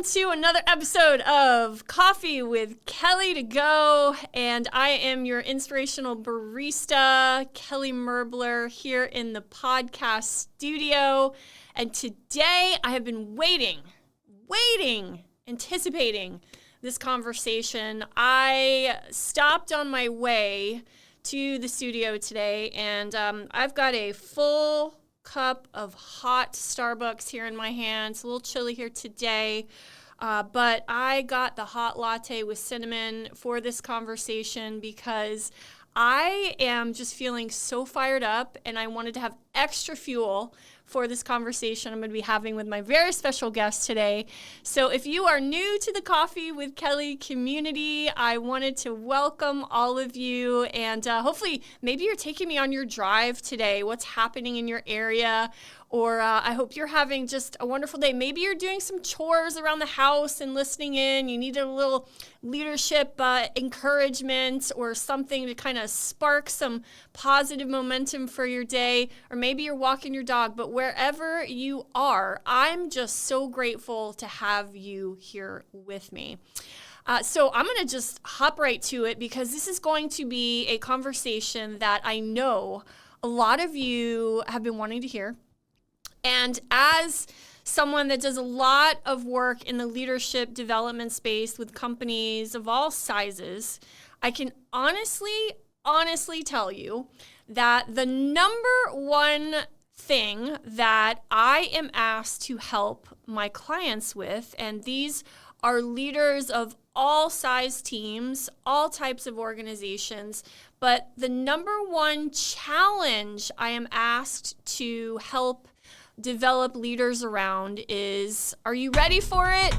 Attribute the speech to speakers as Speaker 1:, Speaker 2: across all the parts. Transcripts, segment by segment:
Speaker 1: welcome to another episode of Coffee with Kelly to Go, and I am your inspirational barista, Kelly Merbler, here in the podcast studio. And today I have been waiting, anticipating this conversation. I stopped on my way to the studio today, and I've got a full cup of hot Starbucks here in my hand. It's a little chilly here today, but I got the hot latte with cinnamon for this conversation because I am just feeling so fired up, and I wanted to have extra fuel for this conversation I'm going to be having with my very special guest today. So if you are new to the Coffee with Kelly community, I wanted to welcome all of you, and hopefully maybe you're taking me on your drive today. What's happening in your area? Or I hope you're having just a wonderful day. Maybe you're doing some chores around the house and listening in. You need a little leadership encouragement or something to kind of spark some positive momentum for your day. Or maybe you're walking your dog. But wherever you are, I'm just so grateful to have you here with me. So I'm going to just hop right to it because this is going to be a conversation that I know a lot of you have been wanting to hear. And as someone that does a lot of work in the leadership development space with companies of all sizes, I can honestly tell you that the number one thing that I am asked to help my clients with, and these are leaders of all size teams, all types of organizations, but the number one challenge I am asked to help develop leaders around is, are you ready for it?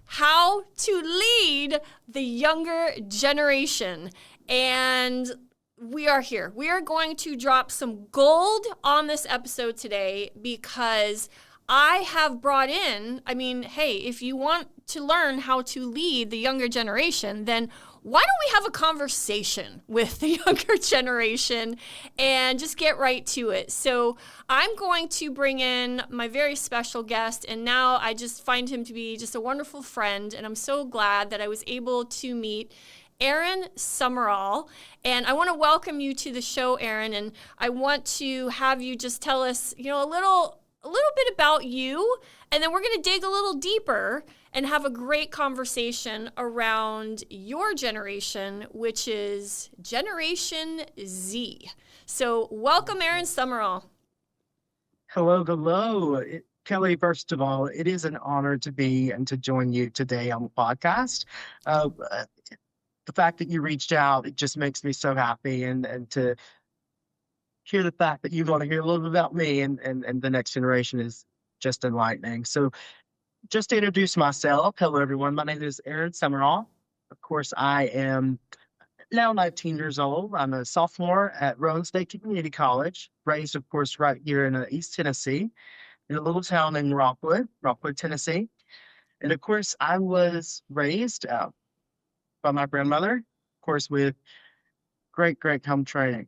Speaker 1: How to lead the younger generation. And we are here. We are going to drop some gold on this episode today because I have brought in, hey, if you want to learn how to lead the younger generation, then why don't we have a conversation with the younger generation and just get right to it? So I'm going to bring in my very special guest, and now I just find him to be just a wonderful friend, and I'm so glad that I was able to meet Aaron Summerall. And I want to welcome you to the show, Aaron, and I want to have you just tell us, a little bit about you, and then we're going to dig a little deeper and have a great conversation around your generation, which is Generation Z. So welcome, Aaron Summerall.
Speaker 2: Hello. Kelly, first of all, it is an honor to be and to join you today on the podcast. The fact that you reached out, it just makes me so happy, and to hear the fact that you want to hear a little bit about me and the next generation is just enlightening. So just to introduce myself, hello everyone, my name is Aaron Summerall. Of course, I am now 19 years old. I'm a sophomore at Rowan State Community College, raised, of course, right here in East Tennessee, in a little town named Rockwood, Tennessee. And of course, I was raised by my grandmother, of course, with great home training.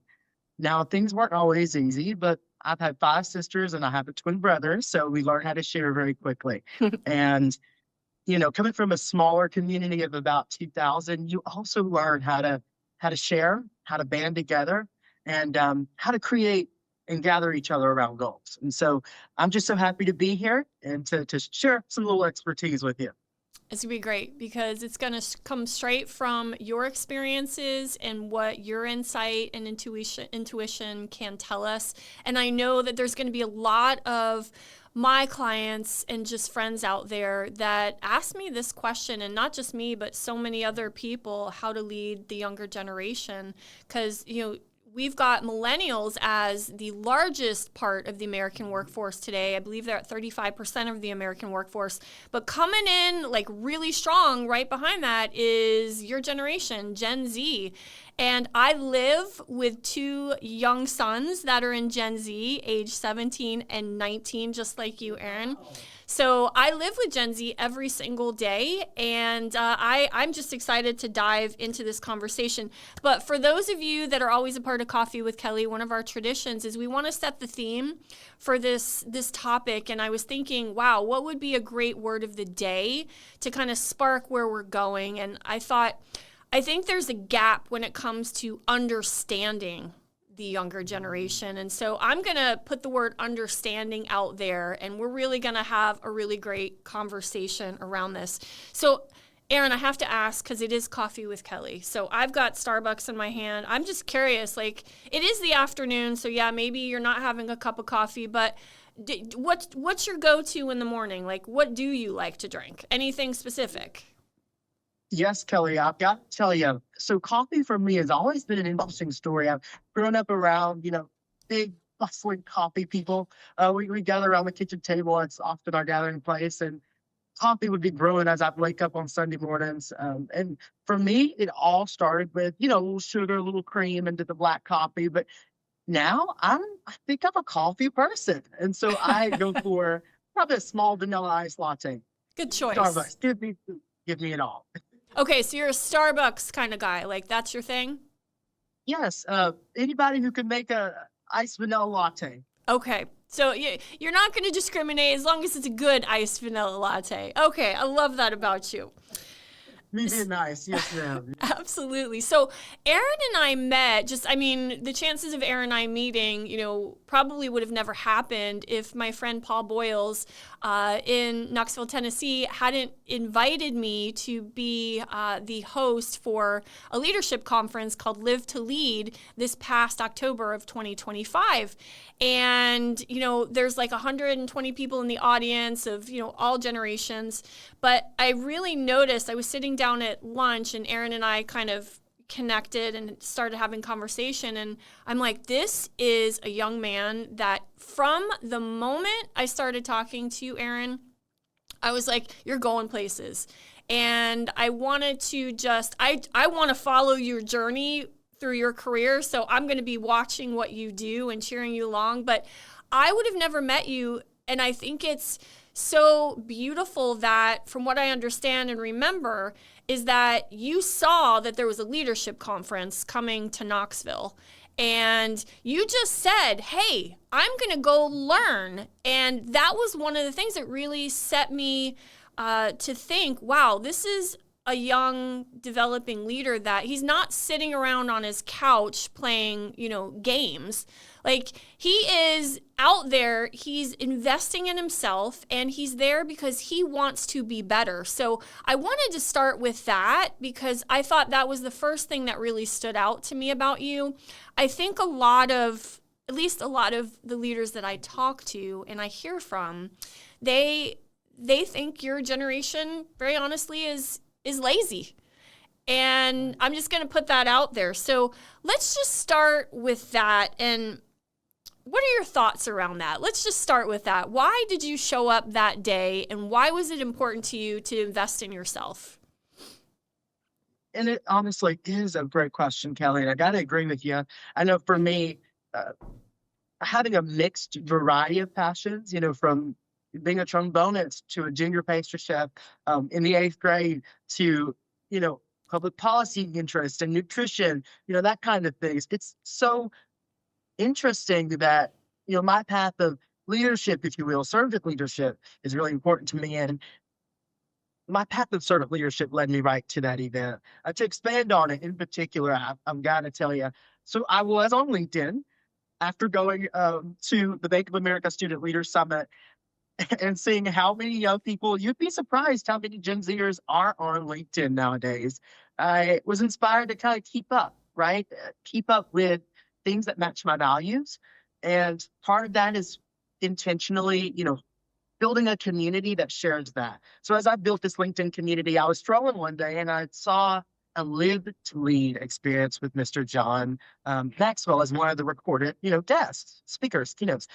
Speaker 2: Now, things weren't always easy, but I've had 5 sisters and I have a twin brother, so we learned how to share very quickly. And, coming from a smaller community of about 2,000, you also learn how to share, how to band together, and how to create and gather each other around goals. And so I'm just so happy to be here and to share some little expertise with you.
Speaker 1: It's going to be great because it's going to come straight from your experiences and what your insight and intuition can tell us. And I know that there's going to be a lot of my clients and just friends out there that ask me this question, and not just me, but so many other people, how to lead the younger generation. Because, we've got millennials as the largest part of the American workforce today. I believe they're at 35% of the American workforce. But coming in like really strong right behind that is your generation, Gen Z. And I live with 2 young sons that are in Gen Z, age 17 and 19, just like you, Aaron. So I live with Gen Z every single day, and I'm just excited to dive into this conversation. But for those of you that are always a part of Coffee with Kelly, one of our traditions is we want to set the theme for this topic. And I was thinking, wow, what would be a great word of the day to kind of spark where we're going? And I think there's a gap when it comes to understanding the younger generation. And so I'm going to put the word understanding out there, and we're really going to have a really great conversation around this. So, Aaron, I have to ask, because it is Coffee with Kelly. So I've got Starbucks in my hand. I'm just curious, like, it is the afternoon, so yeah, maybe you're not having a cup of coffee, but what's your go-to in the morning? Like, what do you like to drink? Anything specific?
Speaker 2: Yes, Kelly, I've got to tell you. So coffee for me has always been an interesting story. I've grown up around, big bustling coffee people. We gather around the kitchen table. It's often our gathering place, and coffee would be brewing as I'd wake up on Sunday mornings. And for me, it all started with, a little sugar, a little cream into the black coffee. But now I think I'm a coffee person. And so I go for probably a small vanilla ice latte.
Speaker 1: Good choice.
Speaker 2: Starbucks, give me it all.
Speaker 1: Okay, so you're a Starbucks kind of guy. Like, that's your thing?
Speaker 2: Yes, anybody who can make a iced vanilla latte.
Speaker 1: Okay, so you're not going to discriminate as long as it's a good iced vanilla latte. Okay, I love that about you.
Speaker 2: Me being nice, yes, ma'am.
Speaker 1: Absolutely. So Aaron and I met, the chances of Aaron and I meeting, probably would have never happened if my friend Paul Boyles in Knoxville, Tennessee, hadn't invited me to be the host for a leadership conference called Live to Lead this past October of 2025. And, there's like 120 people in the audience of, all generations. But I really noticed, I was sitting down at lunch and Aaron and I kind of connected and started having conversation. And I'm like, this is a young man that from the moment I started talking to Aaron, I was like, you're going places. And I wanted to I want to follow your journey through your career. So I'm going to be watching what you do and cheering you along. But I would have never met you. And I think it's so beautiful that, from what I understand and remember, is that you saw that there was a leadership conference coming to Knoxville. And you just said, hey, I'm going to go learn. And that was one of the things that really set me to think, wow, this is a young developing leader, that he's not sitting around on his couch playing, games. Like, he is out there, he's investing in himself, and he's there because he wants to be better. So I wanted to start with that because I thought that was the first thing that really stood out to me about you. I think at least a lot of the leaders that I talk to and I hear from, they think your generation, very honestly, is lazy. And I'm just going to put that out there. So let's just start with that. And what are your thoughts around that? Let's just start with that. Why did you show up that day, and why was it important to you to invest in yourself?
Speaker 2: And it honestly is a great question, Kelly. And I got to agree with you. I know for me, having a mixed variety of passions, from being a trombonist to a junior pastry chef in the 8th grade to, public policy interest and nutrition, that kind of things. It's so interesting that, my path of leadership, if you will, servant leadership is really important to me. And my path of servant leadership led me right to that event. To expand on it in particular, I've got to tell you. So I was on LinkedIn after going to the Bank of America Student Leaders Summit and seeing how many young people, you'd be surprised how many Gen Zers are on LinkedIn nowadays. I was inspired to kind of keep up, right? Keep up with things that match my values. And part of that is intentionally, building a community that shares that. So as I built this LinkedIn community, I was strolling one day and I saw a Live to Lead experience with Mr. John Maxwell as one of the recorded, guests, speakers, keynotes.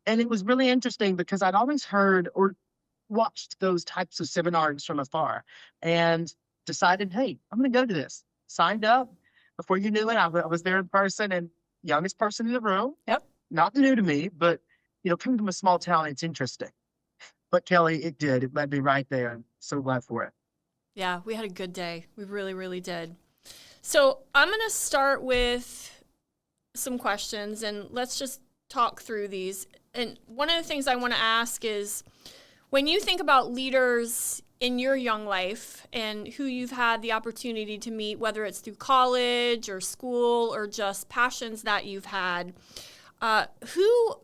Speaker 2: And it was really interesting because I'd always heard or watched those types of seminars from afar and decided, hey, I'm going to go to this. Signed up. Before you knew it, I was there in person, and youngest person in the room.
Speaker 1: Yep.
Speaker 2: Not new to me, but, coming from a small town, it's interesting. But Kelly, it did. It led me right there. I'm so glad for it.
Speaker 1: Yeah, we had a good day. We really, really did. So I'm going to start with some questions and let's just talk through these. And one of the things I want to ask is when you think about leaders in your young life and who you've had the opportunity to meet, whether it's through college or school or just passions that you've had, who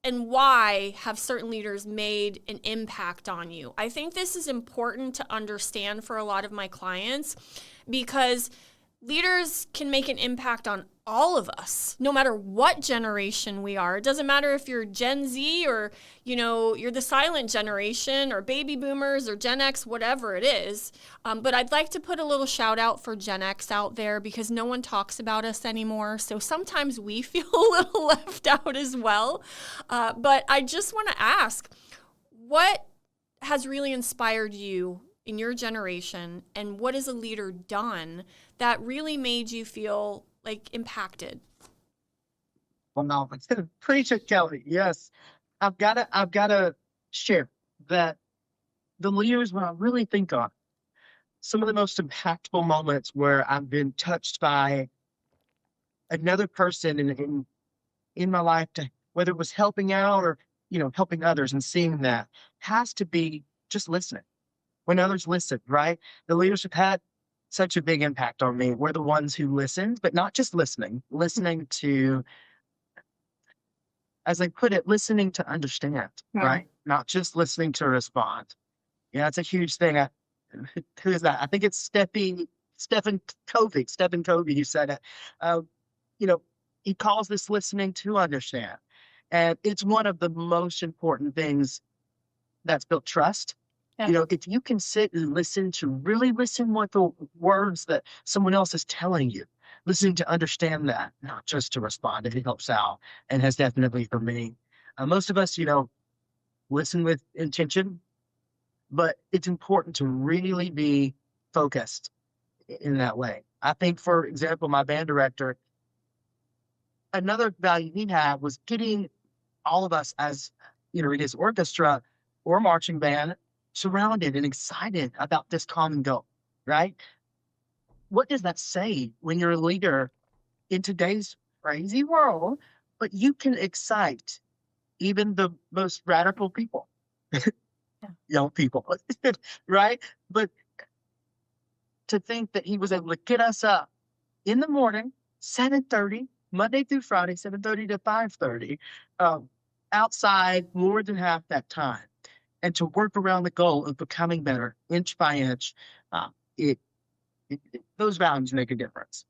Speaker 1: and why have certain leaders made an impact on you? I think this is important to understand for a lot of my clients because leaders can make an impact on all of us, no matter what generation we are. It doesn't matter if you're Gen Z or, you're the silent generation or baby boomers or Gen X, whatever it is. But I'd like to put a little shout out for Gen X out there because no one talks about us anymore. So sometimes we feel a little left out as well. But I just want to ask, what has really inspired you in your generation, and what has a leader done that really made you feel like impacted?
Speaker 2: Well, no, preach it, Kelly. Yes, I've gotta share that the leaders when I really think on some of the most impactful moments where I've been touched by another person in my life to whether it was helping out or helping others and seeing that has to be just listening when others listen, right? The leaders have had such a big impact on me. We're the ones who listened, but not just listening to, as I put it, listening to understand, right? Not just listening to respond. Yeah, it's a huge thing. Who is that? I think it's Stephen Covey who said it. Uh, you know, he calls this listening to understand. And it's one of the most important things that's built trust.
Speaker 1: Yeah.
Speaker 2: If you can sit and listen to really listen what the words that someone else is telling you, listening to understand that, not just to respond, if it helps out, and has definitely for me. Most of us, listen with intention, but it's important to really be focused in that way. I think, for example, my band director, another value he had was getting all of us as, in his orchestra or marching band surrounded and excited about this common goal, right? What does that say when you're a leader in today's crazy world, but you can excite even the most radical people, young people, right? But to think that he was able to get us up in the morning, 7:30, Monday through Friday, 7:30 to 5:30, outside more than half that time, and to work around the goal of becoming better inch by inch, uh, it, those values make a difference.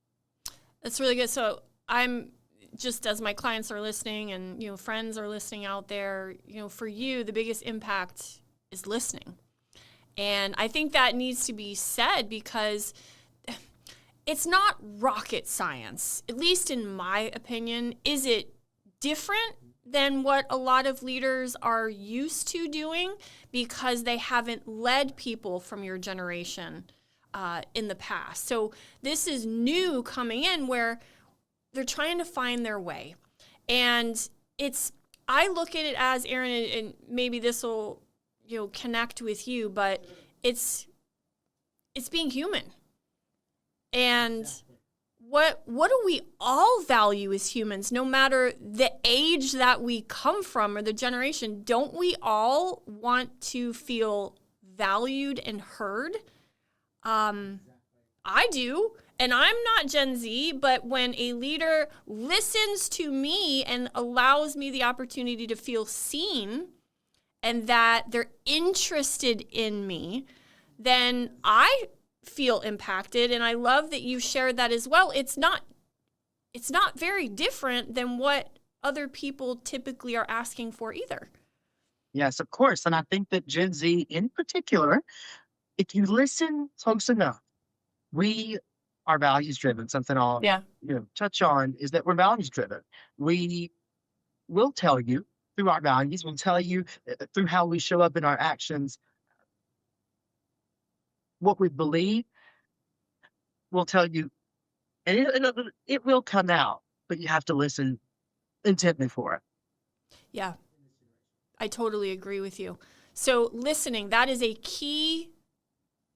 Speaker 1: That's really good. So I'm just as my clients are listening and friends are listening out there, for you the biggest impact is listening. And I think that needs to be said because it's not rocket science, at least in my opinion. Is it different than what a lot of leaders are used to doing because they haven't led people from your generation in the past? So this is new coming in where they're trying to find their way. And I look at it as, Aaron, and maybe this will connect with you, but it's being human. And what do we all value as humans, no matter the age that we come from or the generation? Don't we all want to feel valued and heard? I do. And I'm not Gen Z, but when a leader listens to me and allows me the opportunity to feel seen and that they're interested in me, then I feel impacted. And I love that you shared that as well. It's not very different than what other people typically are asking for either.
Speaker 2: Yes, of course. And I think that Gen Z in particular, if you listen close enough, we are values driven. Something I'll touch on is that we're values driven. We will tell you through our values, we'll tell you through how we show up in our actions, what we believe. We'll tell you, and it will come out, but you have to listen intently for it.
Speaker 1: Yeah, I totally agree with you. So listening, that is a key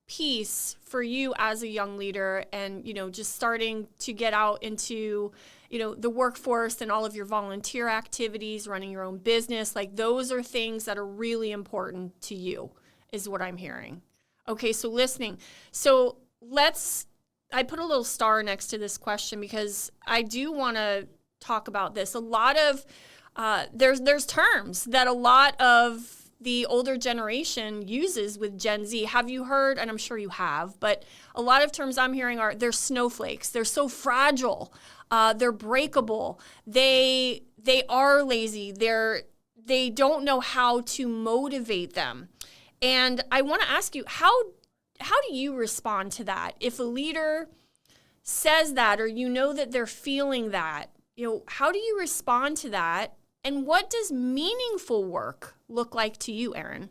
Speaker 1: piece for you as a young leader, and just starting to get out into the workforce and all of your volunteer activities, running your own business. Like, those are things that are really important to you, is what I'm hearing. Okay, so listening. So I put a little star next to this question because I do want to talk about this. A lot of there's terms that a lot of the older generation uses with Gen Z. Have you heard, and I'm sure you have, but a lot of terms I'm hearing are, they're snowflakes. They're so fragile. They're breakable. They are lazy. They don't know how to motivate them. And I want to ask you, how do you respond to that? If a leader says that, or that they're feeling that, how do you respond to that? And what does meaningful work look like to you, Aaron?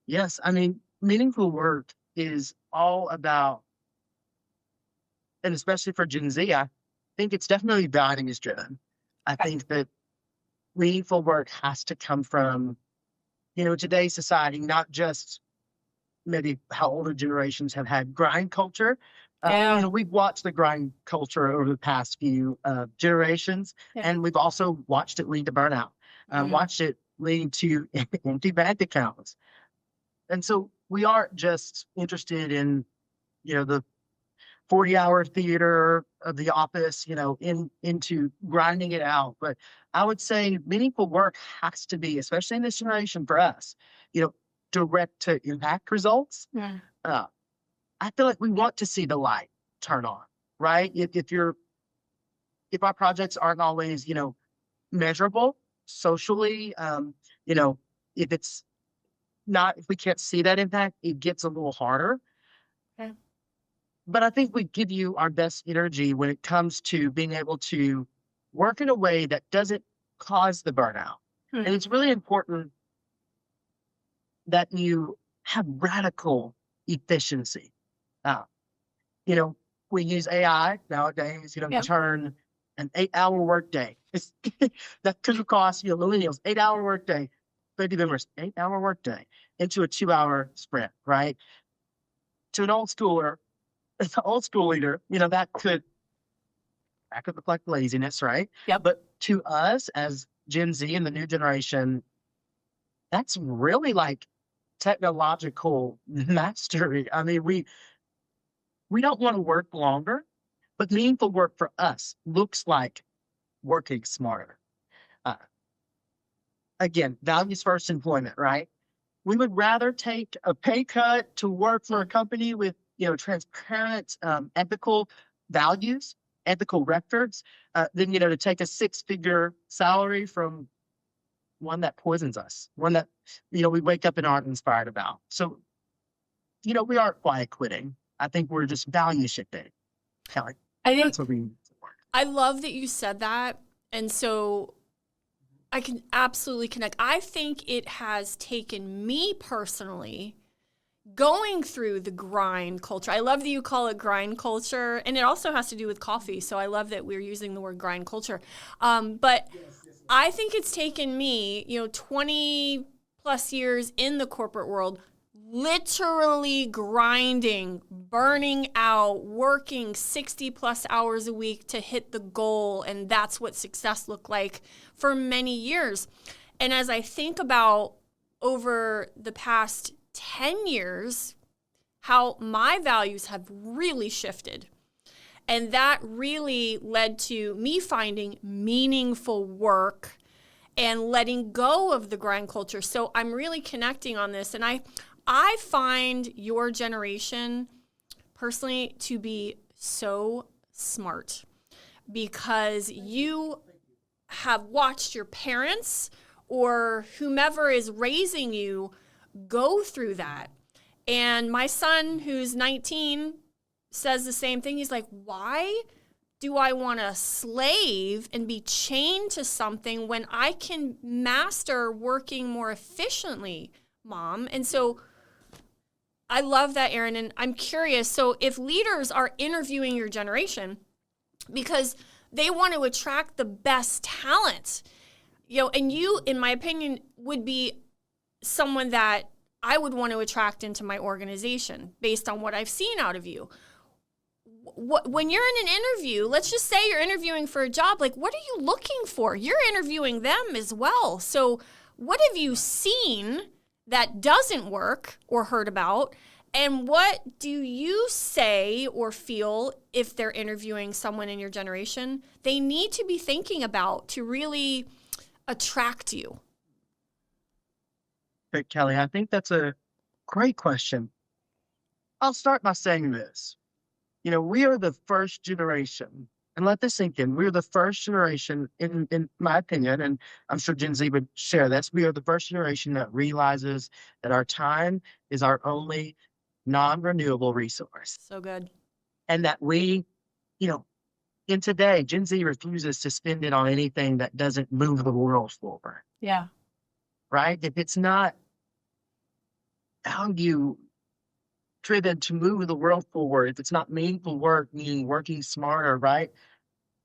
Speaker 2: Yes, I mean, meaningful work is all about, and especially for Gen Z, I think it's definitely values driven. I think that meaningful work has to come from, today's society, not just maybe how older generations have had grind culture. We've watched the grind culture over the past few generations, and we've also watched it lead to burnout, watched it lead to empty bank accounts. And so we aren't just interested in, the 40-hour theater of the office, into grinding it out. But I would say meaningful work has to be, especially in this generation for us, direct to impact results. Uh, I feel like we want to see the light turn on, right? If our projects aren't always, measurable socially, if it's not, if we can't see that impact, it gets a little harder.
Speaker 1: Okay.
Speaker 2: But I think we give you our best energy when it comes to being able to work in a way that doesn't cause the burnout. And it's really important that you have radical efficiency. Uh, we use AI nowadays, to turn an 8-hour workday. That could cost, millennials, 8-hour workday, baby boomers, 8-hour workday into a 2-hour sprint, right? To an old schooler, an old school leader, that could look like laziness, right?
Speaker 1: Yep.
Speaker 2: But to us as Gen Z and the new generation, that's really like technological mastery. I mean, we don't want to work longer, but meaningful work for us looks like working smarter. Uh, Again, values first employment, right? We would rather take a pay cut to work for a company with, transparent, ethical values, ethical records, than, to take a 6-figure salary from one that poisons us, one that, we wake up and aren't inspired about. So, we aren't quiet quitting. I think we're just value shifting. Kelly, that's what we need to work.
Speaker 1: I love that you said that. And so I can absolutely connect. I think it has taken me personally going through the grind culture. I love that you call it grind culture, and it also has to do with coffee. So I love that we're using the word grind culture. But I think it's taken me, 20 plus years in the corporate world, literally grinding, burning out, working 60 plus hours a week to hit the goal. And that's what success looked like for many years. And as I think about over the past 10 years, how my values have really shifted. And that really led to me finding meaningful work and letting go of the grind culture. So I'm really connecting on this. And I find your generation personally to be so smart because you have watched your parents or whomever is raising you go through that. And my son, who's 19, says the same thing. He's like, why do I want to slave and be chained to something when I can master working more efficiently, Mom? And so I love that, Aaron, and I'm curious. So if leaders are interviewing your generation because they want to attract the best talent, and you, in my opinion, would be someone that I would want to attract into my organization based on what I've seen out of you. When you're in an interview, let's just say you're interviewing for a job, like, what are you looking for? You're interviewing them as well. So what have you seen that doesn't work or heard about? And what do you say or feel if they're interviewing someone in your generation they need to be thinking about to really attract you?
Speaker 2: Okay, Kelly, I think that's a great question. I'll start by saying this. We are the first generation, and let this sink in. We're the first generation, in my opinion, and I'm sure Gen Z would share this. We are the first generation that realizes that our time is our only non-renewable resource.
Speaker 1: So good.
Speaker 2: And that you know, in today, Gen Z refuses to spend it on anything that doesn't move the world forward,
Speaker 1: Yeah.
Speaker 2: right? If it's not how you driven to move the world forward, if it's not meaningful work, meaning working smarter, right?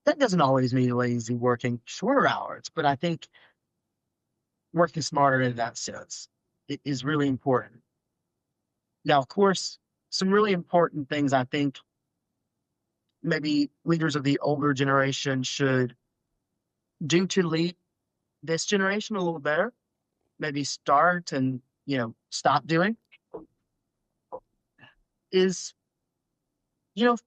Speaker 2: That doesn't always mean lazy working shorter hours, but I think working smarter in that sense is really important. Now, of course, some really important things I think maybe leaders of the older generation should do to lead this generation a little better, maybe start and, stop doing is,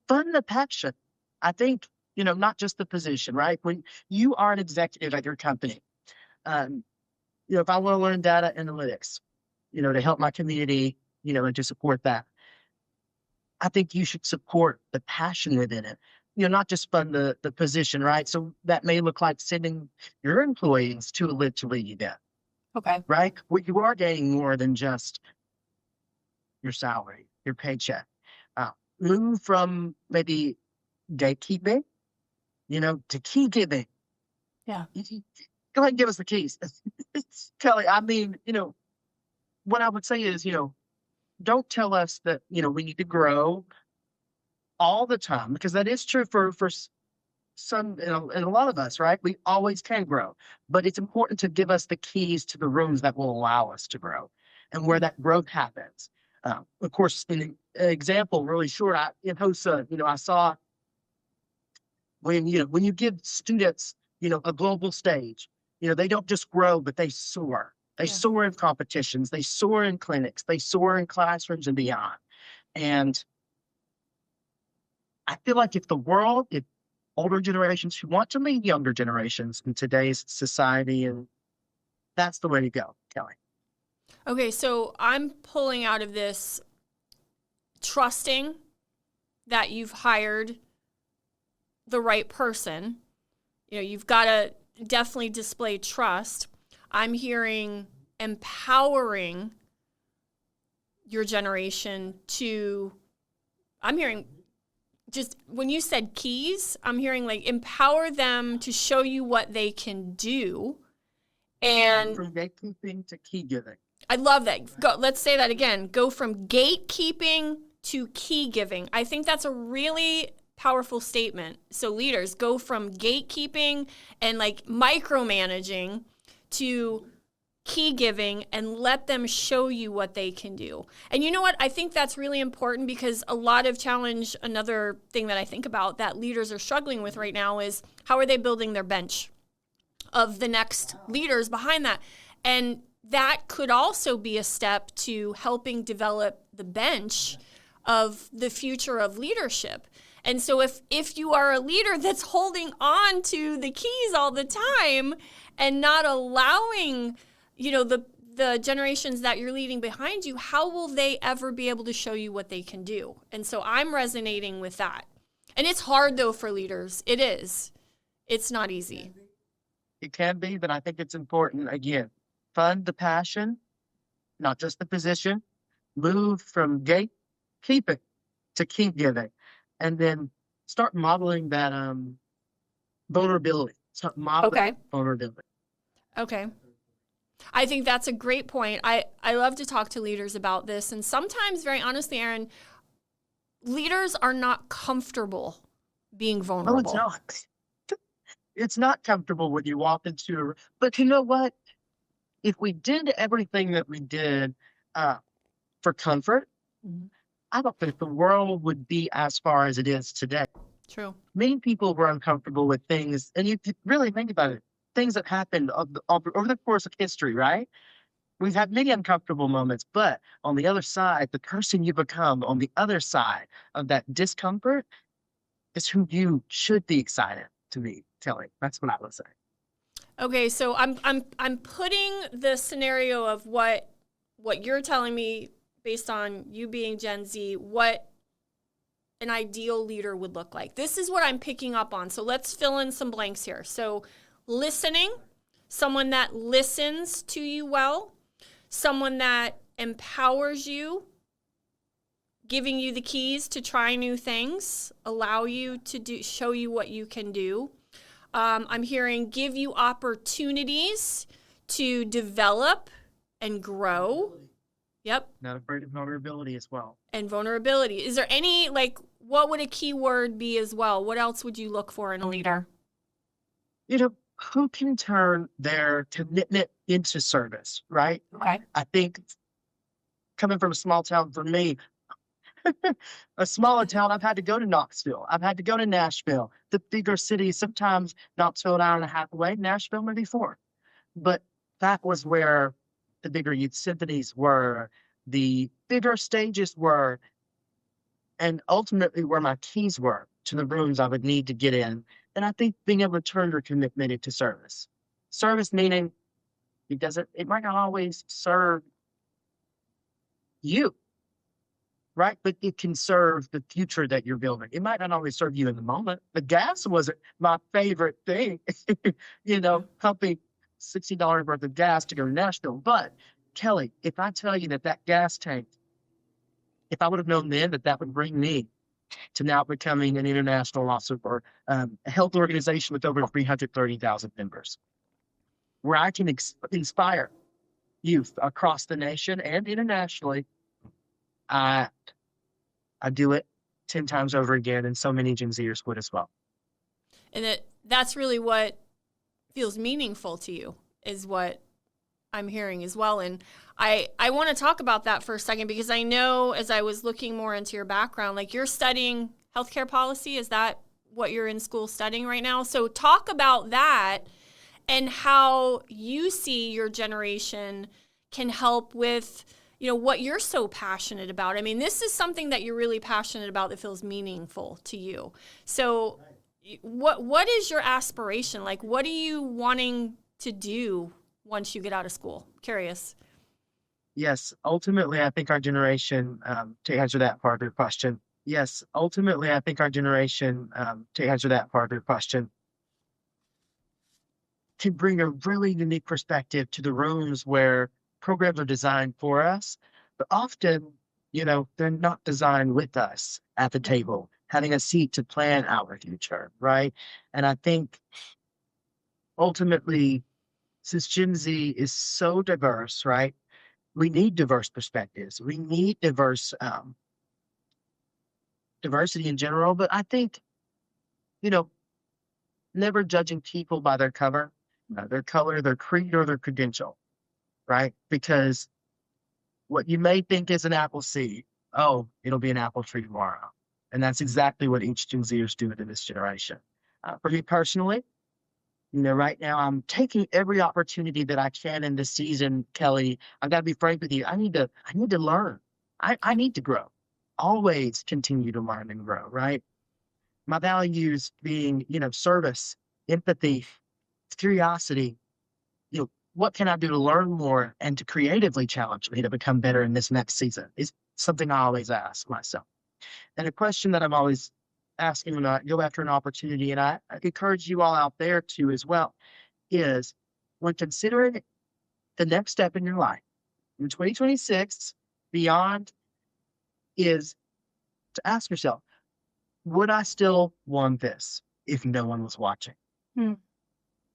Speaker 2: fund the passion. I think, not just the position, right? When you are an executive at your company, um, if I want to learn data analytics, to help my community, and to support that, I think you should support the passion within it. Not just fund the position, right? So that may look like sending your employees to a Live to Lead event,
Speaker 1: Okay.
Speaker 2: right? Where you are gaining more than just your salary, your paycheck. Uh, Move from maybe gatekeeping, to key giving.
Speaker 1: Yeah.
Speaker 2: Go ahead and give us the keys. Kelly, I mean, what I would say is, don't tell us that, we need to grow all the time, because that is true for some, and a lot of us, right? We always can grow, but it's important to give us the keys to the rooms that will allow us to grow and where that growth happens. Of course, an example really short, in HOSA, I saw when you give students, a global stage, they don't just grow, but they soar. They
Speaker 1: Yeah.
Speaker 2: soar in competitions, they soar in clinics, they soar in classrooms and beyond. And I feel like if older generations who want to lead younger generations in today's society, and that's the way to go, Kelly.
Speaker 1: Okay, so I'm pulling out of this trusting that you've hired the right person. You've got to definitely display trust. I'm hearing empowering your generation I'm hearing just when you said keys, I'm hearing like empower them to show you what they can do. And
Speaker 2: from gatekeeping to key giving.
Speaker 1: I love that. Let's say that again. Go from gatekeeping to key giving. I think that's a really powerful statement. So leaders go from gatekeeping and like micromanaging to key giving and let them show you what they can do. And you know what? I think that's really important because a lot of challenge, another thing that I think about that leaders are struggling with right now is how are they building their bench of the next leaders behind that? And that could also be a step to helping develop the bench of the future of leadership. And so if you are a leader that's holding on to the keys all the time and not allowing, the generations that you're leading behind you, how will they ever be able to show you what they can do? And so I'm resonating with that. And it's hard though for leaders. It is. It's not easy.
Speaker 2: It can be, but I think it's important. Again, fund the passion, not just the position. Move from gatekeeping to keep giving, and then start modeling that vulnerability. Start modeling vulnerability.
Speaker 1: Okay. I think that's a great point. I love to talk to leaders about this. And sometimes, very honestly, Aaron, leaders are not comfortable being vulnerable.
Speaker 2: No, it's not. It's not comfortable when you walk into but you know what? if we did everything that we did uh, for comfort,
Speaker 1: Mhm.
Speaker 2: I don't think the world would be as far as it is today.
Speaker 1: True.
Speaker 2: Many people were uncomfortable with things, and you could really think about it, things that happened over the course of history, right? We've had many uncomfortable moments, but on the other side, the person you become on the other side of that discomfort is who you should be excited to be telling. That's what I would say.
Speaker 1: Okay, so I'm putting the scenario of what you're telling me based on you being Gen Z, what an ideal leader would look like. This is what I'm picking up on. So let's fill in some blanks here. So listening, someone that listens to you well, someone that empowers you, giving you the keys to try new things, allow you to do, show you what you can do. I'm hearing give you opportunities to develop and grow. Yep.
Speaker 2: Not afraid of vulnerability as well.
Speaker 1: And vulnerability. Is there any, like, what would a key word be as well? What else would you look for in a leader?
Speaker 2: You know, who can turn their commitment into service, right?
Speaker 1: Okay.
Speaker 2: I think coming from a small town for me, a smaller town, I've had to go to Knoxville. I've had to go to Nashville. The bigger cities, sometimes Knoxville an hour and a half away, Nashville maybe 4. But that was where the bigger youth symphonies were, the bigger stages were, and ultimately where my keys were to the rooms I would need to get in. And I think being able to turn your commitment into service. Service meaning it might not always serve you, right? But it can serve the future that you're building. It might not always serve you in the moment. The gas wasn't my favorite thing, pumping $60 worth of gas to go to Nashville. But Kelly, if I tell you that that gas tank, if I would have known then that that would bring me to now becoming an international officer for a health organization with over 330,000 members, where I can inspire youth across the nation and internationally, I I do it 10 times over again, and so many Gen Zers would as well.
Speaker 1: And that's really what feels meaningful to you, is what I'm hearing as well. And I want to talk about that for a second, because I know as I was looking more into your background, like you're studying healthcare policy. Is that what you're in school studying right now? So talk about that and how you see your generation can help with, what you're so passionate about. I mean, this is something that you're really passionate about that feels meaningful to you. So what is your aspiration? Like, what are you wanting to do once you get out of school? Curious.
Speaker 2: Yes, ultimately, I think our generation, to answer that part of your question, yes, ultimately, I think our generation, to answer that part of your question, can bring a really unique perspective to the rooms where programs are designed for us, but often, they're not designed with us at the table, having a seat to plan our future, right? And I think ultimately, since Gen Z is so diverse, right? We need diverse perspectives. We need diversity in general. But I think, you know, never judging people by their cover, their color, their creed, or their credential, right? Because what you may think is an apple seed, oh, it'll be an apple tree tomorrow. And that's exactly what each Gen Zer is doing in this generation. For me personally, right now I'm taking every opportunity that I can in this season, Kelly. I've got to be frank with you. I need to learn. I need to grow. Always continue to learn and grow, right? My values being, service, empathy, curiosity, what can I do to learn more and to creatively challenge me to become better in this next season is something I always ask myself. And a question that I'm always asking when I go after an opportunity, and I encourage you all out there to as well, is when considering the next step in your life in 2026 beyond, is to ask yourself, would I still want this if no one was watching?
Speaker 1: Hmm.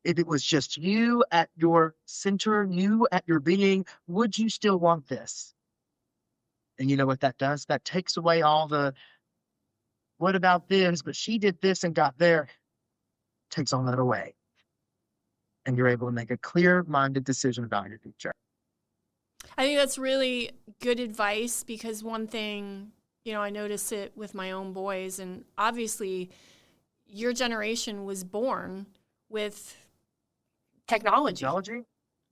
Speaker 2: If it was just you at your center, you at your being, would you still want this? And you know what that does? That takes away all the, what about this? But she did this and got there, takes all that away. and you're able to make a clear-minded decision about your future.
Speaker 1: I think that's really good advice because one thing, I notice it with my own boys, and obviously your generation was born with technology.
Speaker 2: Technology,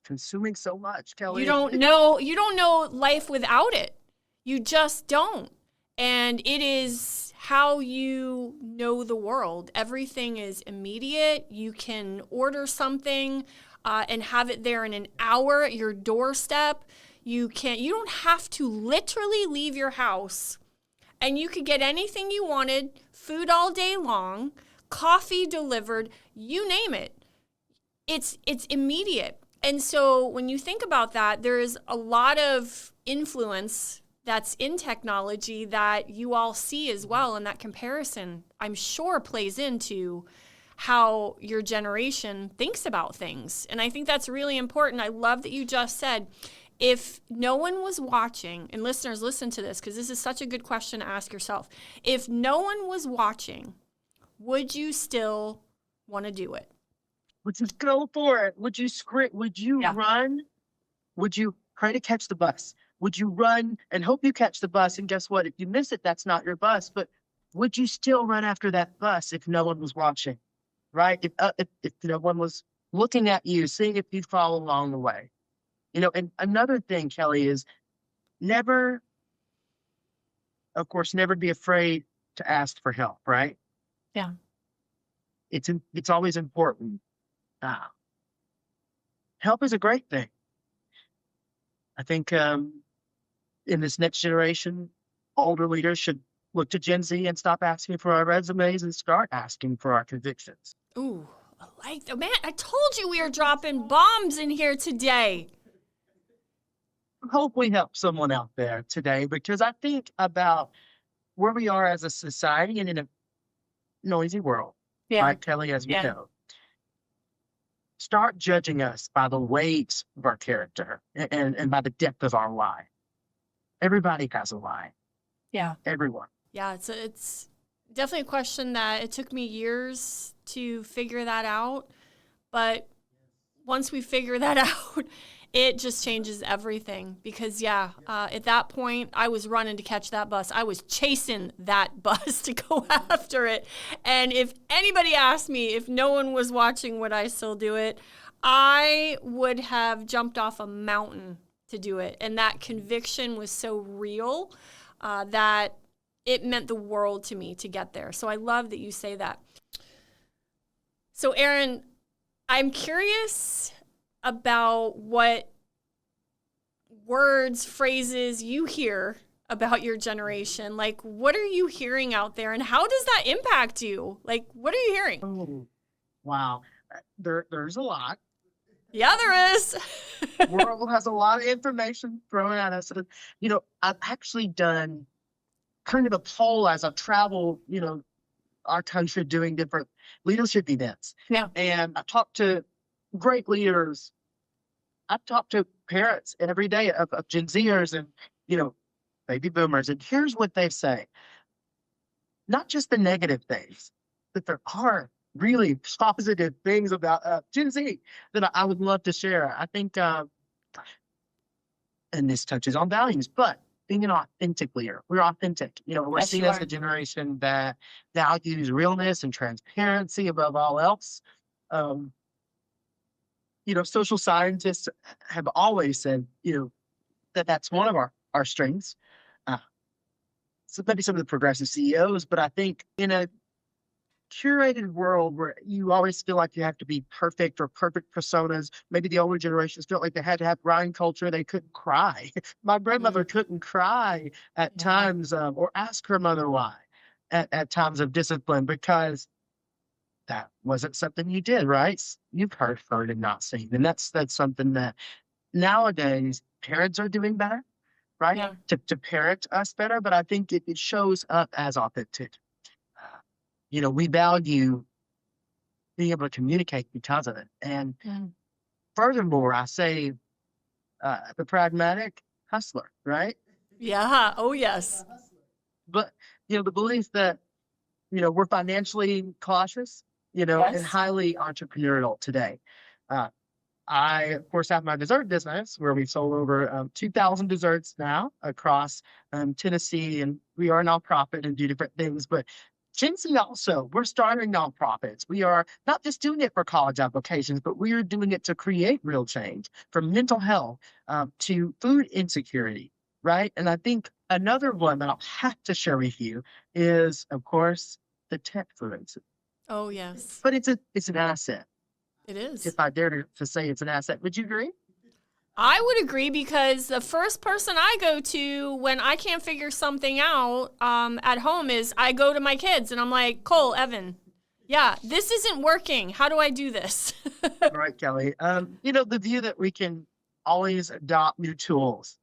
Speaker 2: consuming so much,
Speaker 1: You
Speaker 2: Kelly.
Speaker 1: don't know life without it. You just don't. And it is how you know the world. Everything is immediate. You can order something and have it there in an hour at your doorstep. You don't have to literally leave your house, and you could get anything you wanted, food all day long, coffee delivered, you name it. It's immediate. And so when you think about that, there is a lot of influence that's in technology that you all see as well. And that comparison, I'm sure, plays into how your generation thinks about things. And I think that's really important. I love that you just said, if no one was watching, and listeners, listen to this because this is such a good question to ask yourself. If no one was watching, would you still want to do it?
Speaker 2: Would you go for it? Would you sprint? Would you run? Would you try to catch the bus? Would you run and hope you catch the bus? And guess what? If you miss it, that's not your bus. But would you still run after that bus if no one was watching, right? If no one was looking at you, seeing if you'd follow along the way. And another thing, Kelly, is never, of course, never be afraid to ask for help, right?
Speaker 1: Yeah.
Speaker 2: It's always important. Help is a great thing. I think in this next generation, older leaders should look to Gen Z and stop asking for our resumes and start asking for our convictions.
Speaker 1: Ooh, I like that. Man, I told you we were dropping bombs in here today.
Speaker 2: Hope we help someone out there today, because I think about where we are as a society and in a noisy world, right, Kelly, as we know. Start judging us by the weight of our character and by the depth of our why. Everybody has a why.
Speaker 1: Yeah.
Speaker 2: Everyone.
Speaker 1: Yeah, it's definitely a question that it took me years to figure that out. But once we figure that out, it just changes everything. Because, at that point, I was running to catch that bus. I was chasing that bus to go after it. And if anybody asked me if no one was watching, would I still do it? I would have jumped off a mountain to do it. And that conviction was so real that it meant the world to me to get there. So I love that you say that. So, Aaron, I'm curious about what words, phrases you hear about your generation. Like, what are you hearing out there, and how does that impact you? Like, what are you hearing?
Speaker 2: Oh, wow. There's a lot.
Speaker 1: Yeah, there is.
Speaker 2: The world has a lot of information thrown at us. I've actually done kind of a poll as I've traveled, our country doing different leadership events.
Speaker 1: Yeah.
Speaker 2: And I've talked to great leaders. I've talked to parents every day of Gen Zers and, baby boomers. And here's what they say. Not just the negative things, but there are really positive things about Gen Z that I would love to share. I think, and this touches on values, but being an authentic leader, we're authentic. We're seen as a generation that values realness and transparency above all else. Social scientists have always said, that's one of our strengths. So maybe some of the progressive CEOs, but I think in a curated world where you always feel like you have to be perfect or perfect personas, maybe the older generations felt like they had to have grind culture. They couldn't cry. My grandmother couldn't cry at times or ask her mother why at times of discipline, because that wasn't something you did, right? You've heard and not seen. And that's something that nowadays parents are doing better, right?
Speaker 1: Yeah.
Speaker 2: To parent us better. But I think it shows up as authentic. We value being able to communicate because of it. And furthermore, I say the pragmatic hustler, right?
Speaker 1: Yeah. Oh, yes.
Speaker 2: But, the belief that, we're financially cautious, and highly entrepreneurial today. Uh, I, of course, have my dessert business where we've sold over 2,000 desserts now across Tennessee, and we are a nonprofit and do different things. But Gen Z also, we're starting nonprofits. We are not just doing it for college applications, but we are doing it to create real change from mental health to food insecurity, right? And I think another one that I'll have to share with you is, of course, the tech fluency.
Speaker 1: Oh, yes,
Speaker 2: But it's an asset
Speaker 1: it
Speaker 2: if
Speaker 1: is.
Speaker 2: I dare to say it's an asset. Would you agree?
Speaker 1: I would agree because the first person I go to when I can't figure something out at home is I go to my kids and I'm like, Cole, Evan, yeah, this isn't working. How do I do this?
Speaker 2: All right, Kelly. The view that we can always adopt new tools,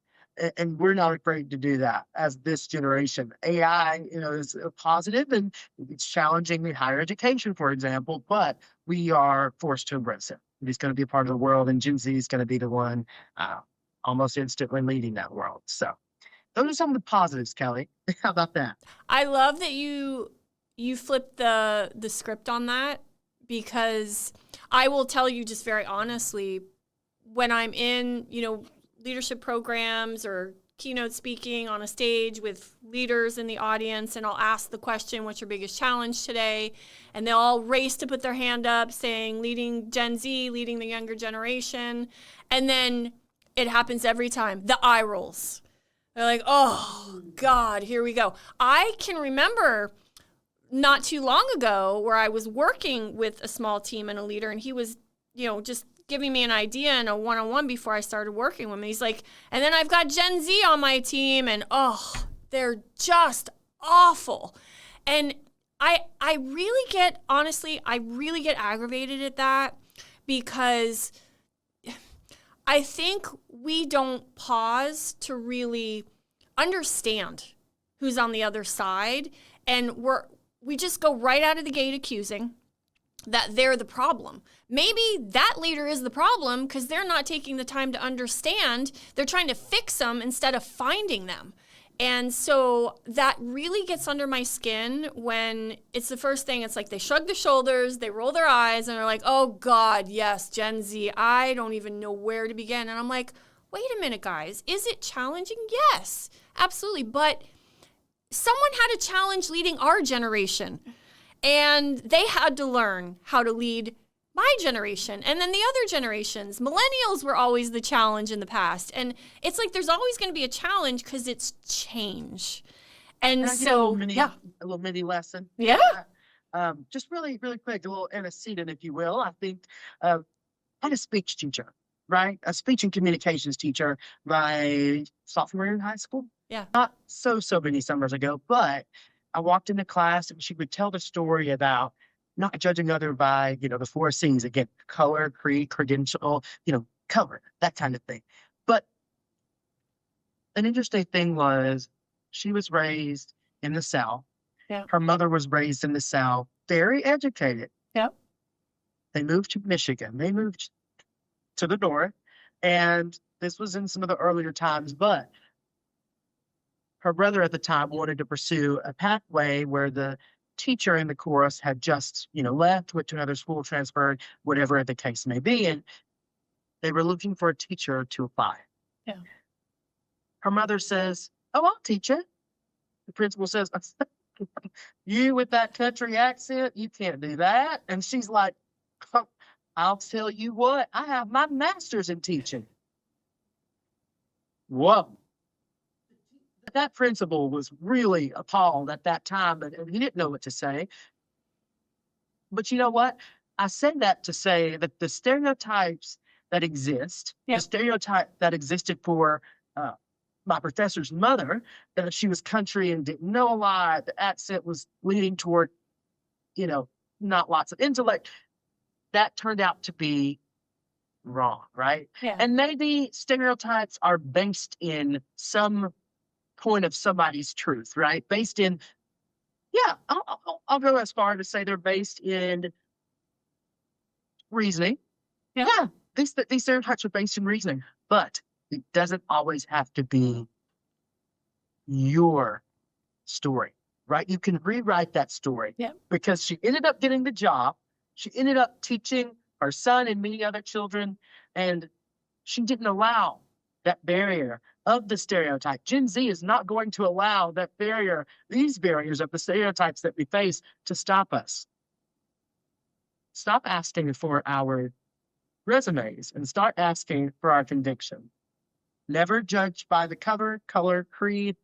Speaker 2: and we're not afraid to do that as this generation. AI, is a positive and it's challenging in higher education, for example, but we are forced to embrace it. It's going to be a part of the world, and Gen Z is going to be the one uh, almost instantly leading that world. So those are some of the positives, Kelly. How about that?
Speaker 1: I love that you flipped the script on that because I will tell you just very honestly, when I'm in, leadership programs or keynote speaking on a stage with leaders in the audience, and I'll ask the question, what's your biggest challenge today? And they'll all race to put their hand up saying leading Gen Z, leading the younger generation. And then it happens every time. The eye rolls. They're like, oh, God, here we go. I can remember not too long ago where I was working with a small team and a leader, and he was, just giving me an idea in a one-on-one before I started working with him. He's like, and then I've got Gen Z on my team, and they're just awful. And I really get, honestly, I really get aggravated at that because I think we don't pause to really understand who's on the other side, and we just go right out of the gate accusing that they're the problem. Maybe that leader is the problem because they're not taking the time to understand. They're trying to fix them instead of finding them. And so that really gets under my skin when it's the first thing. It's like they shrug their shoulders, they roll their eyes, and they're like, oh, God, yes, Gen Z, I don't even know where to begin. And I'm like, wait a minute, guys. Is it challenging? Yes, absolutely. But someone had a challenge leading our generation, and they had to learn how to lead my generation and then the other generations. Millennials were always the challenge in the past. And it's like there's always going to be a challenge because it's change. And so,
Speaker 2: a little mini lesson.
Speaker 1: Yeah.
Speaker 2: Just really, really quick, a little antecedent, if you will. I think I had a speech teacher, right? A speech and communications teacher, my sophomore year in high school.
Speaker 1: Yeah.
Speaker 2: Not so many summers ago, but I walked into class and she would tell the story about not judging other by, the four C's again, color, creed, credential, color, that kind of thing. But an interesting thing was she was raised in the South.
Speaker 1: Yeah.
Speaker 2: Her mother was raised in the South, very educated.
Speaker 1: Yep.
Speaker 2: They moved to Michigan. They moved to the north. And this was in some of the earlier times, but her brother at the time wanted to pursue a pathway where the teacher in the chorus had just, left, went to another school, transferred, whatever the case may be. And they were looking for a teacher to apply.
Speaker 1: Yeah.
Speaker 2: Her mother says, oh, I'll teach it. The principal says, you with that country accent, you can't do that. And she's like, I'll tell you what, I have my master's in teaching. Whoa. That principal was really appalled at that time, and he didn't know what to say. But you know what? I said that to say that the stereotypes that exist, the stereotype that existed for my professor's mother, that she was country and didn't know a lot, the accent was leaning toward, not lots of intellect, that turned out to be wrong, right?
Speaker 1: Yeah.
Speaker 2: And maybe stereotypes are based in some point of somebody's truth, right? Based in, I'll go as far to say they're based in reasoning. Yeah, these stereotypes are based in reasoning, but it doesn't always have to be your story, right? You can rewrite that story because she ended up getting the job. She ended up teaching her son and many other children, and she didn't allow that barrier of the stereotype. Gen Z is not going to allow that barrier, these barriers of the stereotypes that we face to stop us. Stop asking for our resumes and start asking for our conviction. Never judge by the cover, color, creed.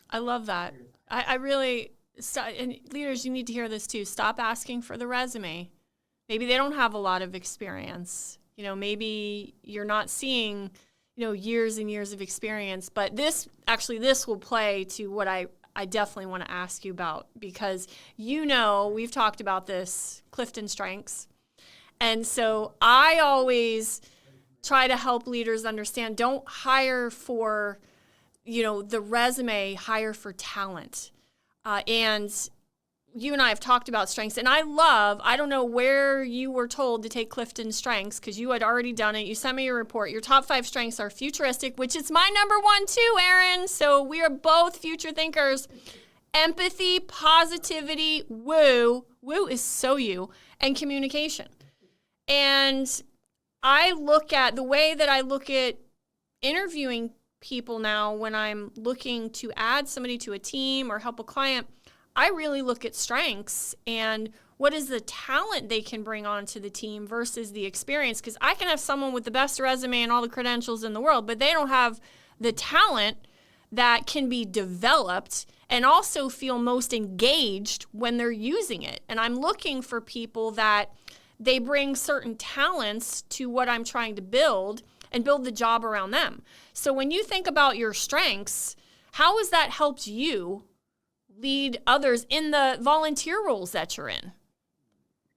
Speaker 1: I love that. I really, and leaders, you need to hear this too. Stop asking for the resume. Maybe they don't have a lot of experience. Maybe you're not seeing, years and years of experience. But this will play to what I definitely want to ask you about, because we've talked about this, Clifton Strengths. And so I always try to help leaders understand, don't hire for, the resume, hire for talent. And you and I have talked about strengths, and I don't know where you were told to take Clifton Strengths, because you had already done it. You sent me your report. Your top 5 strengths are futuristic, which is my number 1 too, Aaron. So we are both future thinkers. Empathy, positivity, woo is so you, and communication. And I look at the way that I look at interviewing people now when I'm looking to add somebody to a team or help a client. I really look at strengths and what is the talent they can bring onto the team versus the experience. Because I can have someone with the best resume and all the credentials in the world, but they don't have the talent that can be developed and also feel most engaged when they're using it. And I'm looking for people that they bring certain talents to what I'm trying to build and build the job around them. So when you think about your strengths, how has that helped you lead others in the volunteer roles that you're in?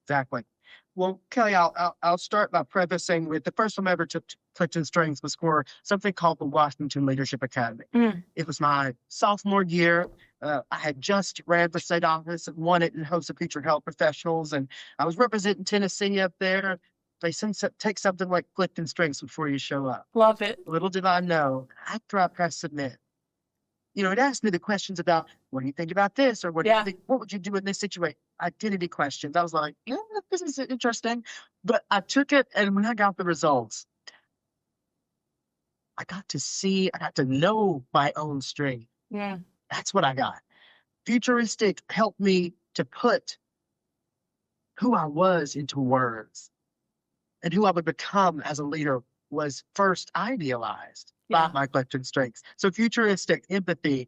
Speaker 2: Exactly. Well, Kelly, I'll start by prefacing with the first time I ever took Clifton Strengths was for something called the Washington Leadership Academy. It was my sophomore year. I had just ran for state office and won it and hosted future health professionals, and I was representing Tennessee up there. They take something like Clifton Strengths before you show up.
Speaker 1: Love it.
Speaker 2: Little did I know, after I pressed submit, it asked me the questions about, what do you think about this? Or what do you think, what would you do in this situation? Identity questions. I was like, yeah, this is interesting. But I took it, and when I got the results, I got to know my own strength.
Speaker 1: Yeah.
Speaker 2: That's what I got. Futuristic helped me to put who I was into words, and who I would become as a leader was first idealized by my Clifton Strengths. So futuristic, empathy,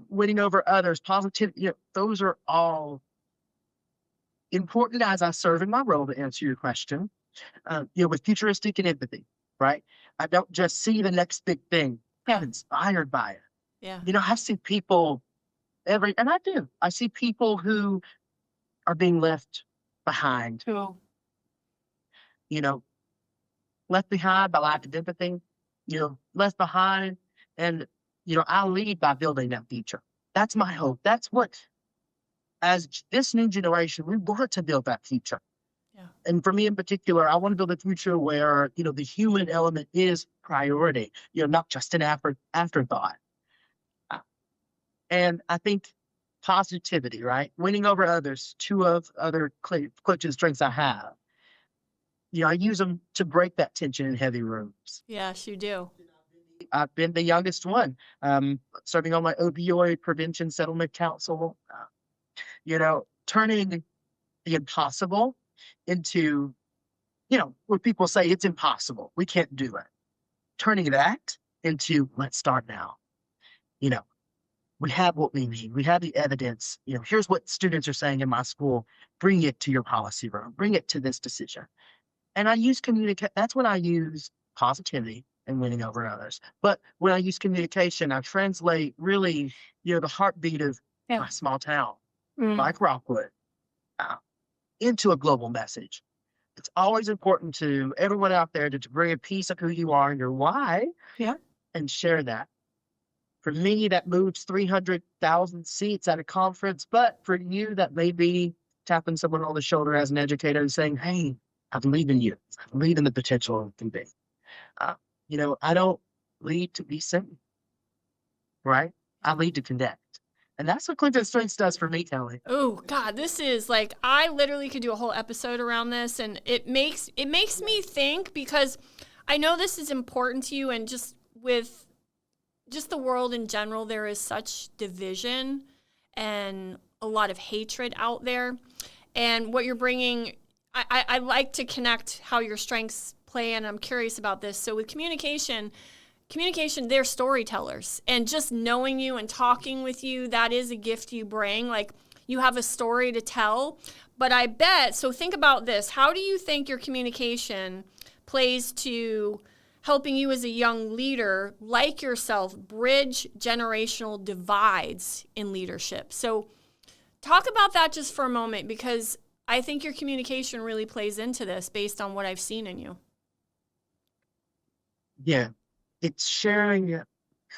Speaker 2: winning over others, positivity, those are all important as I serve in my role, to answer your question. With futuristic and empathy, right? I don't just see the next big thing. I'm inspired by it.
Speaker 1: Yeah.
Speaker 2: I see people and I do. I see people who are being left behind.
Speaker 1: Cool.
Speaker 2: Left behind by lack of empathy, left behind. And, I lead by building that future. That's my hope. That's what, as this new generation, we want to build that future. Yeah. And for me in particular, I want to build a future where, the human element is priority, not just an afterthought. And I think positivity, right? Winning over others, 2 of other Clifton Strengths I have. I use them to break that tension in heavy rooms.
Speaker 1: Yes, you do.
Speaker 2: I've been the youngest one, serving on my opioid prevention settlement council, turning the impossible into, where people say it's impossible, we can't do it. Turning that into, let's start now. We have what we need. We have the evidence. Here's what students are saying in my school. Bring it to your policy room. Bring it to this decision. And I use that's when I use positivity and winning over others. But when I use communication, I translate really, the heartbeat of my small town, like Rockwood, into a global message. It's always important to everyone out there to bring a piece of who you are and your why, and share that. For me, that moves 300,000 seats at a conference. But for you, that may be tapping someone on the shoulder as an educator and saying, hey, I believe in you. I believe in the potential it can be. I don't lead to be seen, right? I lead to connect. And that's what Clinton Strengths does for me, Kelly.
Speaker 1: Oh God, this is like I literally could do a whole episode around this, and it makes me think because I know this is important to you, and just with just the world in general, there is such division and a lot of hatred out there. And what you're bringing, I like to connect how your strengths play, and I'm curious about this. So with communication, they're storytellers, and just knowing you and talking with you, that is a gift you bring. Like you have a story to tell. But I bet, so think about this. How do you think your communication plays to helping you as a young leader like yourself bridge generational divides in leadership? So talk about that just for a moment, because I think your communication really plays into this based on what I've seen in you.
Speaker 2: Yeah, it's sharing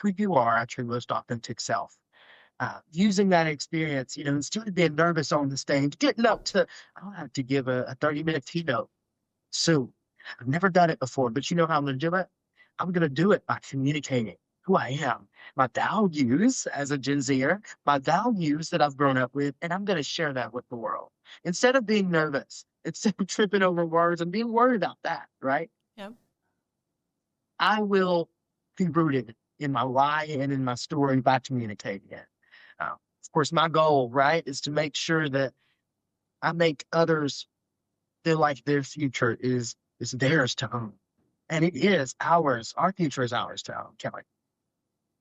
Speaker 2: who you are at your most authentic self. Using that experience, instead of being nervous on the stage, getting up to, I don't have to give a 30-minute keynote. So I've never done it before, but you know how I'm going to do it? I'm going to do it by communicating who I am, my values as a Gen Zer, my values that I've grown up with, and I'm going to share that with the world. Instead of being nervous, instead of tripping over words and being worried about that, right?
Speaker 1: Yep.
Speaker 2: I will be rooted in my why and in my story by communicating it. Of course, my goal, right, is to make sure that I make others feel like their future is theirs to own. And it is ours. Our future is ours to own, Kelly.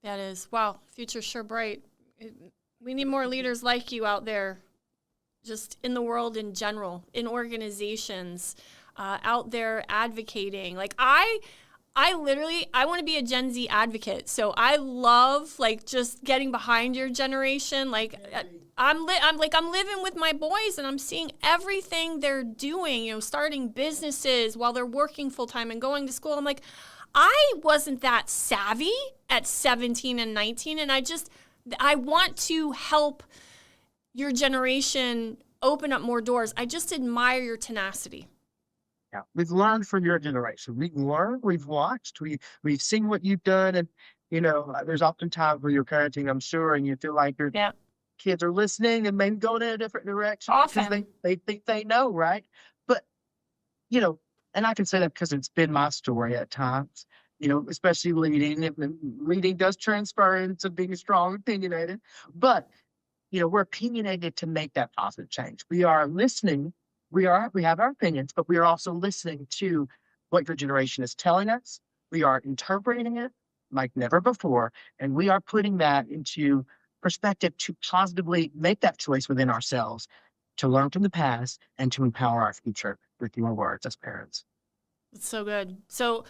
Speaker 1: That is, wow, future's sure bright. We need more leaders like you out there, just in the world in general, in organizations, out there advocating. Like I want to be a Gen Z advocate. So I love like just getting behind your generation. Like I'm living with my boys, and I'm seeing everything they're doing, starting businesses while they're working full time and going to school. I'm like, I wasn't that savvy at 17 and 19, and I want to help your generation open up more doors. I just admire your tenacity.
Speaker 2: Yeah, we've learned from your generation. We've learned, we've watched, we've seen what you've done, and there's often times where you're parenting, I'm sure, and you feel like your
Speaker 1: Yeah.
Speaker 2: kids are listening and maybe going in a different direction because
Speaker 1: Often.
Speaker 2: they think they know, right? But you know, and I can say that because it's been my story at times. Especially leading, and leading does transfer into being strong, opinionated. But we're opinionated to make that positive change. We are listening. We have our opinions, but we are also listening to what your generation is telling us. We are interpreting it like never before, and we are putting that into perspective to positively make that choice within ourselves, to learn from the past and to empower our future with your words as parents.
Speaker 1: It's so good. So,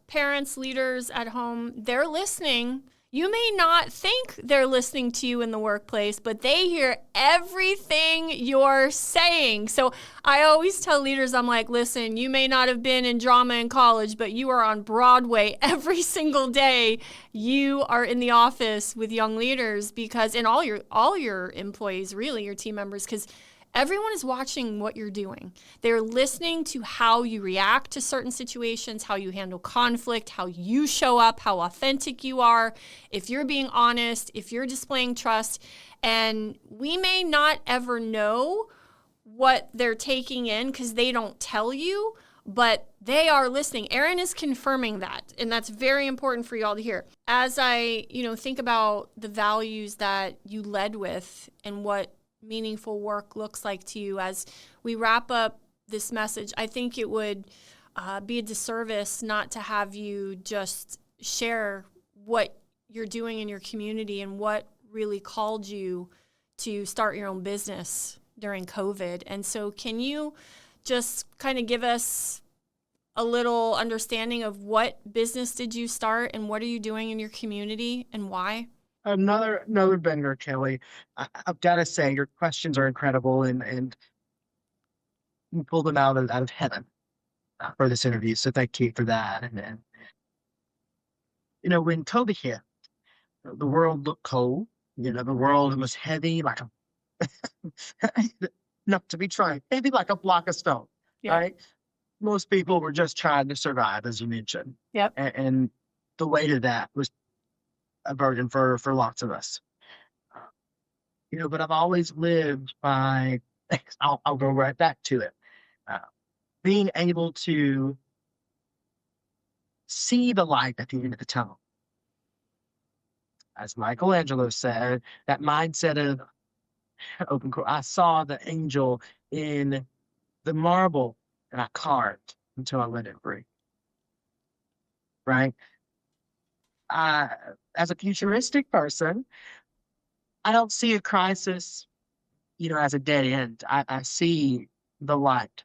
Speaker 1: parents, leaders at home, they're listening. You may not think they're listening to you in the workplace, but they hear everything you're saying. So I always tell leaders, I'm like, listen, you may not have been in drama in college, but you are on Broadway every single day. You are in the office with young leaders and all your employees, really, your team members, because everyone is watching what you're doing. They're listening to how you react to certain situations, how you handle conflict, how you show up, how authentic you are, if you're being honest, if you're displaying trust. And we may not ever know what they're taking in because they don't tell you, but they are listening. Erin is confirming that, and that's very important for you all to hear. As I, think about the values that you led with and what meaningful work looks like to you as we wrap up this message, I think it would be a disservice not to have you just share what you're doing in your community and what really called you to start your own business during COVID. And so can you just kind of give us a little understanding of what business did you start and what are you doing in your community and why?
Speaker 2: Another banger, Kelly. I've got to say, your questions are incredible, and you pulled them out of heaven for this interview. So thank you for that. And when COVID hit, the world looked cold. The world was heavy, like not to be trying, heavy like a block of stone.
Speaker 1: Yeah.
Speaker 2: Right? Most people were just trying to survive, as you mentioned.
Speaker 1: Yep.
Speaker 2: And the weight of that was a burden for lots of us. but I've always lived by, I'll go right back to it. Uh, Being able to see the light at the end of the tunnel. As Michelangelo said, that mindset of open court. I saw the angel in the marble and I carved until I let it free. Right? I, as a futuristic person, I don't see a crisis, as a dead end. I see the light,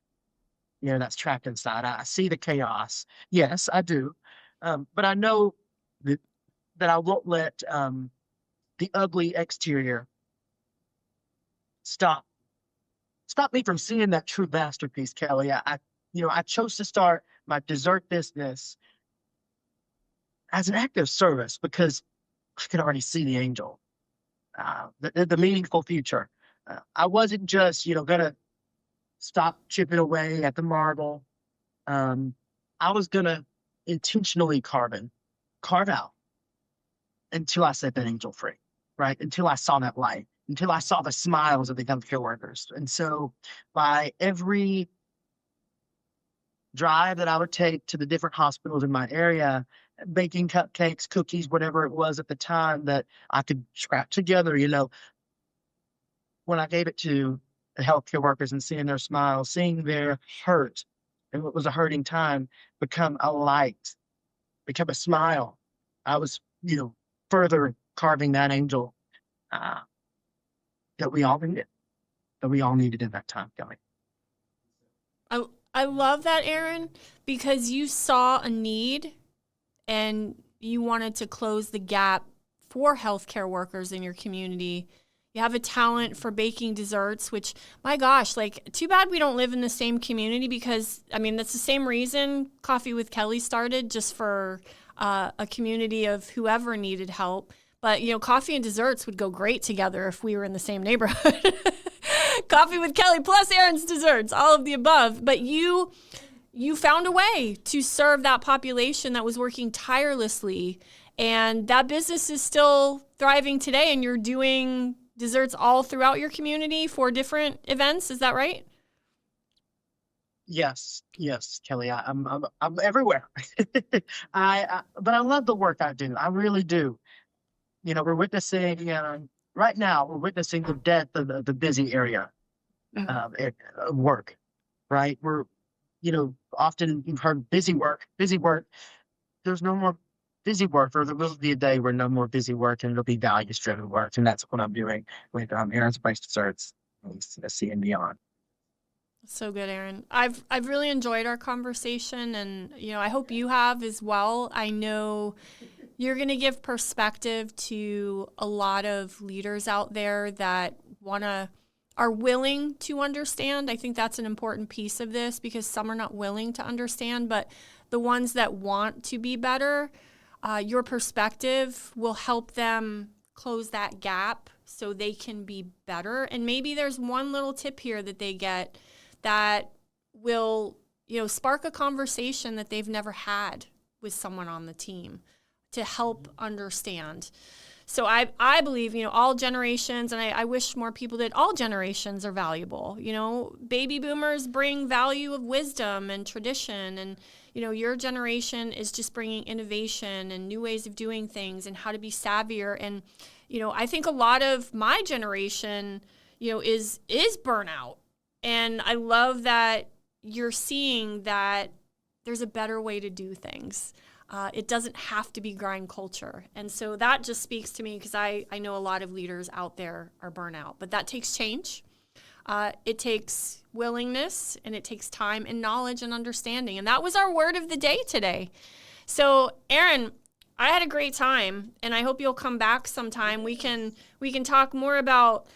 Speaker 2: that's trapped inside. I see the chaos. Yes, I do. But I know that, I won't let the ugly exterior stop me from seeing that true masterpiece, Kelly. I chose to start my dessert business as an act of service because I could already see the angel, the meaningful future. I wasn't just, gonna stop chipping away at the marble. I was gonna intentionally carve out until I set that angel free, right? Until I saw that light, until I saw the smiles of the healthcare workers. And so by every drive that I would take to the different hospitals in my area, baking cupcakes, cookies, whatever it was at the time that I could scrap together, when I gave it to the healthcare workers and seeing their smiles, seeing their hurt, and what was a hurting time become a light, become a smile. I was, further carving that angel uh, that we all needed, in that time, Kelly.
Speaker 1: I I love that, Aaron, because you saw a need and you wanted to close the gap for healthcare workers in your community. You have a talent for baking desserts, which, my gosh, like, too bad we don't live in the same community because, I mean, that's the same reason Coffee with Kelly started, just for a community of whoever needed help. But, coffee and desserts would go great together if we were in the same neighborhood. Coffee with Kelly plus Aaron's desserts, all of the above. But you found a way to serve that population that was working tirelessly. And that business is still thriving today, and you're doing desserts all throughout your community for different events. Is that right?
Speaker 2: Yes, Kelly. I'm everywhere. But I love the work I do. I really do. We're witnessing right now. We're witnessing the death of the busy area of work. Right. We're often you've heard busy work, busy work. There's no more busy work, or there will be a day where no more busy work, and it'll be values driven work, and that's what I'm doing with Aaron's Spice Desserts, C and beyond.
Speaker 1: So good, Aaron. I've really enjoyed our conversation, and I hope you have as well. I know you're going to give perspective to a lot of leaders out there that are willing to understand. I think that's an important piece of this, because some are not willing to understand, but the ones that want to be better, your perspective will help them close that gap so they can be better. And maybe there's one little tip here that they get that will, spark a conversation that they've never had with someone on the team to help understand. So I believe, all generations, and I wish more people did, all generations are valuable. Baby boomers bring value of wisdom and tradition, and, your generation is just bringing innovation and new ways of doing things and how to be savvier. And, I think a lot of my generation, is burnout. And I love that you're seeing that there's a better way to do things. It doesn't have to be grind culture. And so that just speaks to me, because I know a lot of leaders out there are burnout. But that takes change. It takes willingness, and it takes time and knowledge and understanding. And that was our word of the day today. So, Aaron, I had a great time, and I hope you'll come back sometime. We can talk more about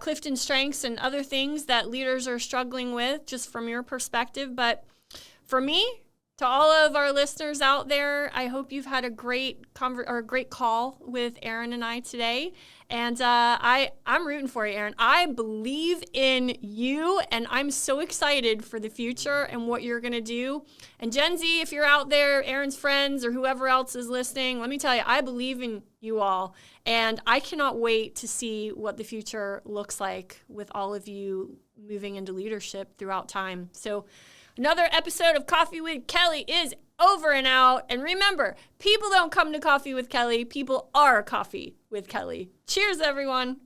Speaker 1: Clifton strengths and other things that leaders are struggling with, just from your perspective. But for me, To all of our listeners out there, I hope you've had a great great call with Aaron and I today. And I'm rooting for you, Aaron. I believe in you, and I'm so excited for the future and what you're going to do. And Gen Z, if you're out there, Aaron's friends or whoever else is listening, let me tell you, I believe in you all. And I cannot wait to see what the future looks like with all of you moving into leadership throughout time. So another episode of Coffee with Kelly is over and out. And remember, people don't come to Coffee with Kelly. People are Coffee with Kelly. Cheers, everyone.